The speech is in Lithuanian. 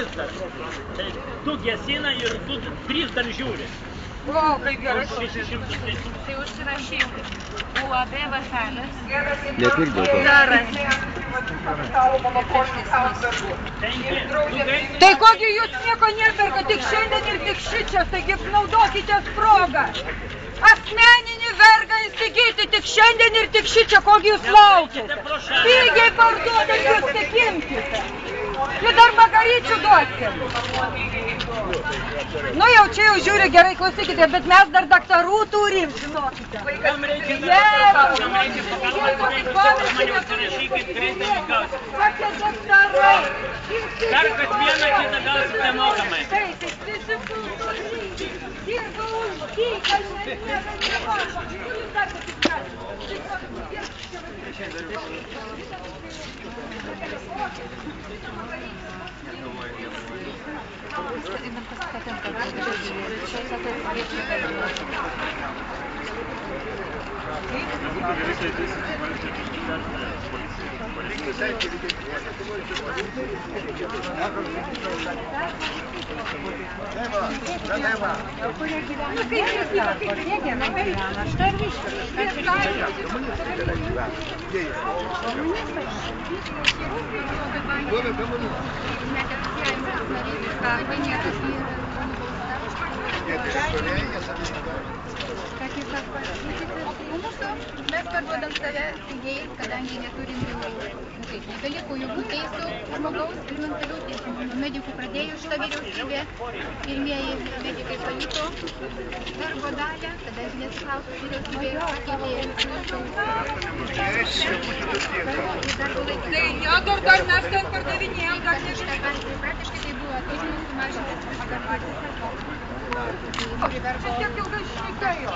viskas. Tai du gesina ir du, trys dar žiūri. Wow, kaip gerai. Tai užsirašyk. UAB Vasalis. Nepirkdėl to. Tai kogi jūs nieko neperka, tik šiandien ir tik šičias, taigi naudokite progą. Asmeninį vergą įsigyti tik šiandien ir tik šičia, kogi jūs laukite. Pigiai parduodant jūs tik imkite. Jūs dar magaryčių duosite. Nu jau čia jau žiūri gerai, klausykite, bet mes dar daktarų turim, žinokite. Kam reikia Kokie daktarai? Dar kad vieną kitą gausite mokamai. Taip, dirba už dyką, nemoka. Jūs dar Mes parduodam save pigiai, kadangi neturim nebeliko jokių teisų žmogaus ir mentalių teisų. Medikų pradėjo šitą vyriausybę, pirmieji medikai pajuto darbo dalę, kada nesiklausų vyriausybė Tai niekur dar mes ten pardavinėjom, dar nežinai. Praktiškai tai buvo atvažiuomas sumažintas pagal patys. Šiek tiek ilgai šnekėjo.